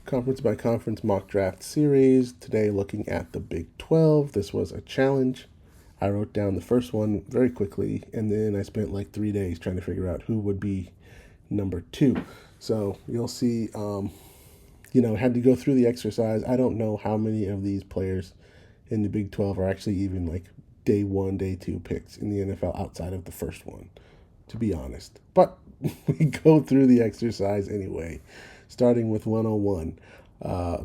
Conference by Conference mock draft series. Today, looking at the Big 12. This was a challenge. I wrote down the first one very quickly, and then I spent like 3 days trying to figure out who would be number two. So you'll see, had to go through the exercise. I don't know how many of these players in the Big 12 are actually even like day one, day two picks in the NFL outside of the first one, to be honest. But we go through the exercise anyway, starting with 101.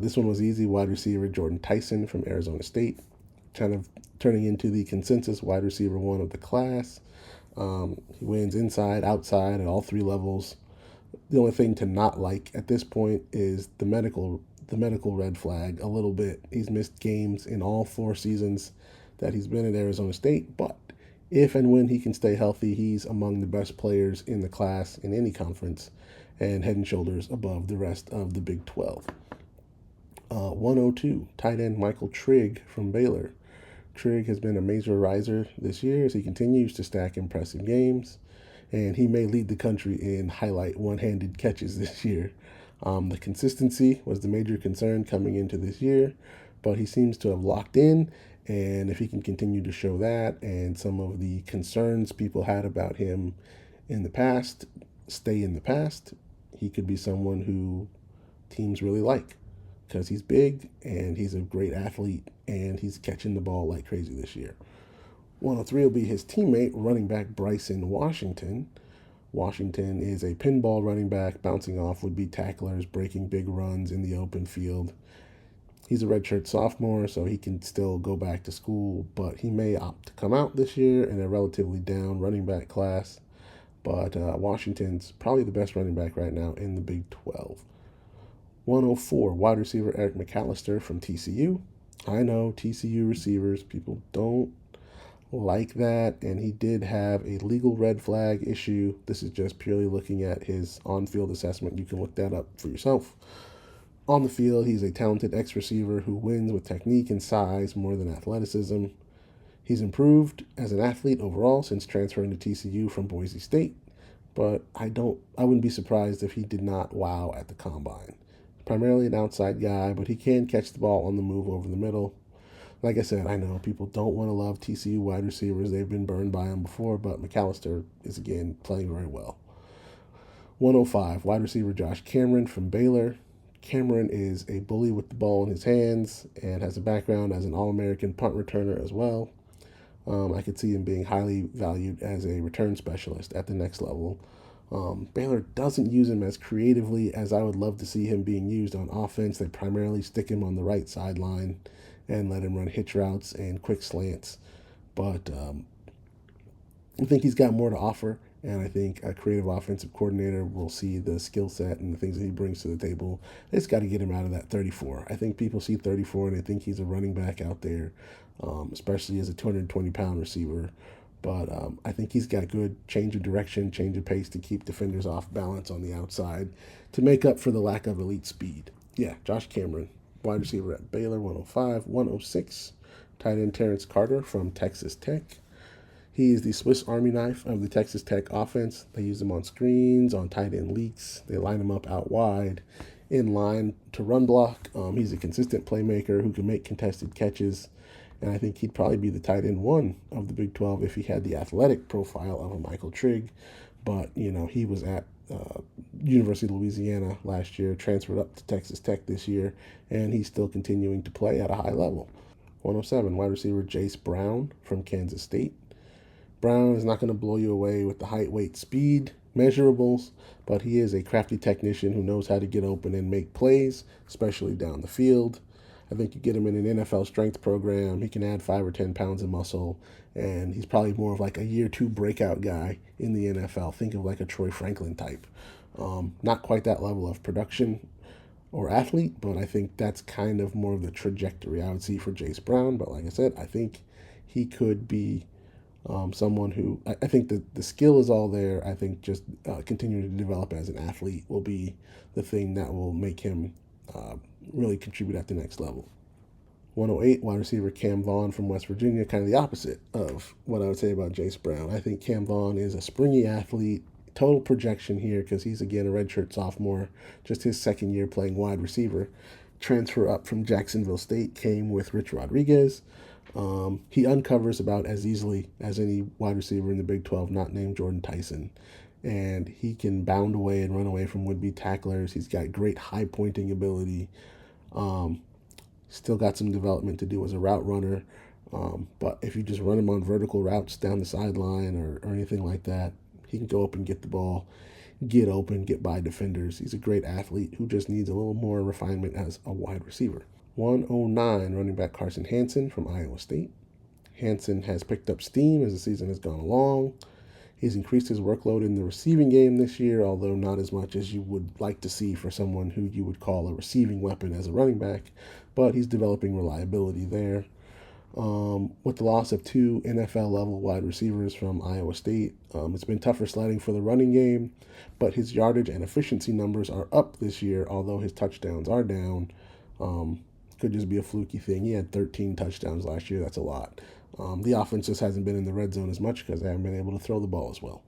This one was easy. Wide receiver Jordyn Tyson from Arizona State, kind of turning into the consensus wide receiver one of the class. He wins inside, outside, at all three levels. The only thing to not like at this point is the medical red flag a little bit. He's missed games in all 4 seasons that he's been at Arizona State, but if and when he can stay healthy, he's among the best players in the class in any conference and head and shoulders above the rest of the Big 12. 102, tight end Michael Trigg from Baylor. Trigg has been a major riser this year as he continues to stack impressive games, and he may lead the country in highlight one-handed catches this year. The consistency was the major concern coming into this year, but he seems to have locked in, and if he can continue to show that and some of the concerns people had about him in the past stay in the past, he could be someone who teams really like because he's big and he's a great athlete and he's catching the ball like crazy this year. 103 will be his teammate, running back Bryson Washington. Washington is a pinball running back, bouncing off would-be tacklers, breaking big runs in the open field. He's a redshirt sophomore, so he can still go back to school, but he may opt to come out this year in a relatively down running back class. But Washington's probably the best running back right now in the Big 12. 104, wide receiver Eric McAlister from TCU. I know TCU receivers, people don't like that, and he did have a legal red flag issue. This is just purely looking at his on-field assessment. You can look that up for yourself. On the field, he's a talented ex-receiver who wins with technique and size more than athleticism. He's improved as an athlete overall since transferring to TCU from Boise State, but I wouldn't be surprised if he did not wow at the combine. Primarily an outside guy, but he can catch the ball on the move over the middle. Like I said, I know people don't want to love TCU wide receivers. They've been burned by them before, but McAlister is, again, playing very well. 105, wide receiver Josh Cameron from Baylor. Cameron is a bully with the ball in his hands and has a background as an All-American punt returner as well. I could see him being highly valued as a return specialist at the next level. Baylor doesn't use him as creatively as I would love to see him being used on offense. They primarily stick him on the right sideline and let him run hitch routes and quick slants. But I think he's got more to offer, and I think a creative offensive coordinator will see the skill set and the things that he brings to the table. They just got to get him out of that 34. I think people see 34 and they think he's a running back out there, especially as a 220-pound receiver. But I think he's got good change of direction, change of pace to keep defenders off balance on the outside to make up for the lack of elite speed. Yeah, Josh Cameron, wide receiver at Baylor, 105. 106, tight end Terrance Carter from Texas Tech. He is the Swiss Army knife of the Texas Tech offense. They use him on screens, on tight end leaks. They line him up out wide, in line to run block. He's a consistent playmaker who can make contested catches, and I think he'd probably be the tight end one of the Big 12 if he had the athletic profile of a Michael Trigg. But, he was at University of Louisiana last year, transferred up to Texas Tech this year, and he's still continuing to play at a high level. 107, wide receiver Jayce Brown from Kansas State. Brown is not going to blow you away with the height, weight, speed measurables, but he is a crafty technician who knows how to get open and make plays, especially down the field. I think you get him in an NFL strength program, he can add 5 or 10 pounds of muscle, and he's probably more of like a year 2 breakout guy in the NFL. Think of like a Troy Franklin type. Not quite that level of production or athlete, but I think that's kind of more of the trajectory I would see for Jayce Brown. But like I said, I think he could be someone who I think that the skill is all there. I think just continuing to develop as an athlete will be the thing that will make him really contribute at the next level. 108, wide receiver Cam Vaughn from West Virginia, kind of the opposite of what I would say about Jayce Brown. I think Cam Vaughn is a springy athlete. Total projection here, because he's again a redshirt sophomore, just his second year playing wide receiver. Transfer up from Jacksonville State, came with Rich Rodriguez. He uncovers about as easily as any wide receiver in the Big 12 not named Jordyn Tyson. And he can bound away and run away from would-be tacklers. He's got great high pointing ability. Still got some development to do as a route runner. But if you just run him on vertical routes down the sideline or anything like that, he can go up and get the ball, get open, get by defenders. He's a great athlete who just needs a little more refinement as a wide receiver. 109, running back Carson Hansen from Iowa State. Hansen has picked up steam as the season has gone along. He's increased his workload in the receiving game this year, although not as much as you would like to see for someone who you would call a receiving weapon as a running back, but he's developing reliability there. With the loss of two NFL-level wide receivers from Iowa State, it's been tougher sledding for the running game, but his yardage and efficiency numbers are up this year, although his touchdowns are down. Could just be a fluky thing. He had 13 touchdowns last year. That's a lot. The offense just hasn't been in the red zone as much because they haven't been able to throw the ball as well.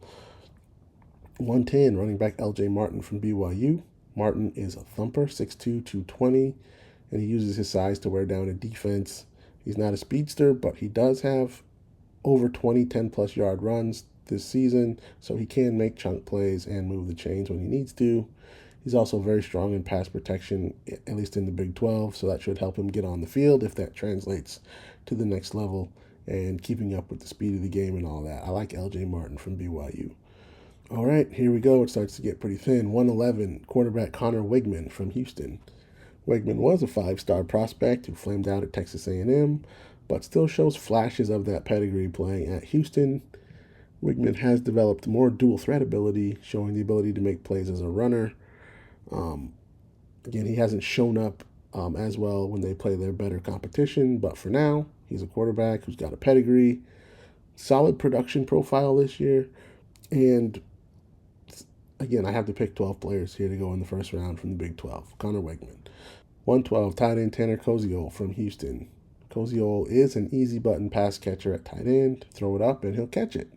110, running back L.J. Martin from BYU. Martin is a thumper, 6'2", 220, and he uses his size to wear down a defense. He's not a speedster, but he does have over 20 10-plus yard runs this season, so he can make chunk plays and move the chains when he needs to. He's also very strong in pass protection, at least in the Big 12, so that should help him get on the field if that translates to the next level and keeping up with the speed of the game and all that. I like L.J. Martin from BYU. All right, here we go. It starts to get pretty thin. 111, quarterback Connor Weigman from Houston. Weigman was a five-star prospect who flamed out at Texas A&M, but still shows flashes of that pedigree playing at Houston. Weigman has developed more dual threat ability, showing the ability to make plays as a runner. Again, he hasn't shown up as well when they play their better competition, but for now, he's a quarterback who's got a pedigree, solid production profile this year, and again, I have to pick 12 players here to go in the first round from the Big 12. Connor Weigman. 112, tight end Tanner Koziol from Houston. Koziol is an easy button pass catcher at tight end. Throw it up and he'll catch it.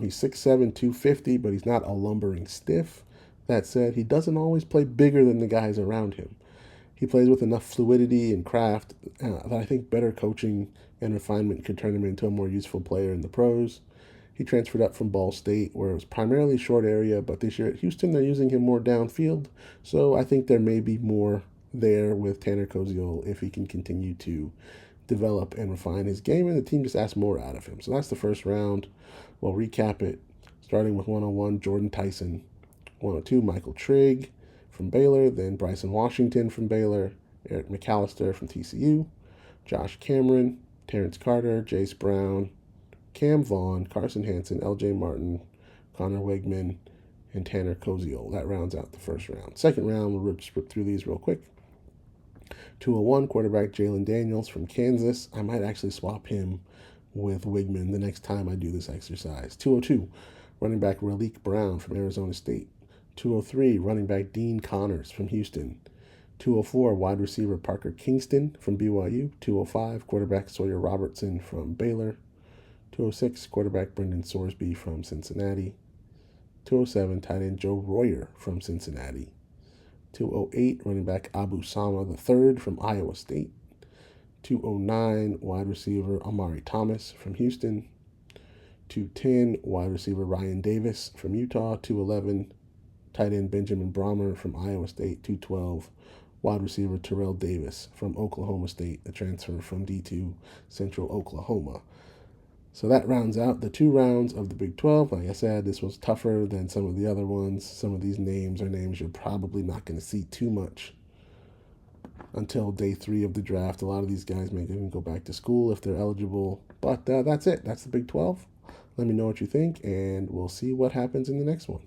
He's 6'7", 250, but he's not a lumbering stiff. That said, he doesn't always play bigger than the guys around him. He plays with enough fluidity and craft that I think better coaching and refinement could turn him into a more useful player in the pros. He transferred up from Ball State, where it was primarily short area, but this year at Houston, they're using him more downfield. So I think there may be more there with Tanner Koziol if he can continue to develop and refine his game, and the team just asks more out of him. So that's the first round. We'll recap it, starting with 101, Jordyn Tyson. 102, Michael Trigg from Baylor, then Bryson Washington from Baylor, Eric McAlister from TCU, Josh Cameron, Terrance Carter, Jayce Brown, Cam Vaughn, Carson Hansen, L.J. Martin, Connor Weigman, and Tanner Koziol. That rounds out the first round. Second round, we'll rip through these real quick. 201, quarterback Jalen Daniels from Kansas. I might actually swap him with Weigman the next time I do this exercise. 202, running back Raleek Brown from Arizona State. 203, running back Dean Connors from Houston. 204, wide receiver Parker Kingston from BYU. 205, quarterback Sawyer Robertson from Baylor. 206, quarterback Brendan Sorsby from Cincinnati. 207, tight end Joe Royer from Cincinnati. 208, running back Abu Sama III from Iowa State. 209, wide receiver Amari Thomas from Houston. 210, wide receiver Ryan Davis from Utah. 211, tight end Benjamin Brahmer from Iowa State. 212, wide receiver Terrell Davis from Oklahoma State, a transfer from D2 Central Oklahoma. So that rounds out the two rounds of the Big 12. Like I said, this was tougher than some of the other ones. Some of these names are names you're probably not going to see too much until day 3 of the draft. A lot of these guys may even go back to school if they're eligible. But that's it. That's the Big 12. Let me know what you think, and we'll see what happens in the next one.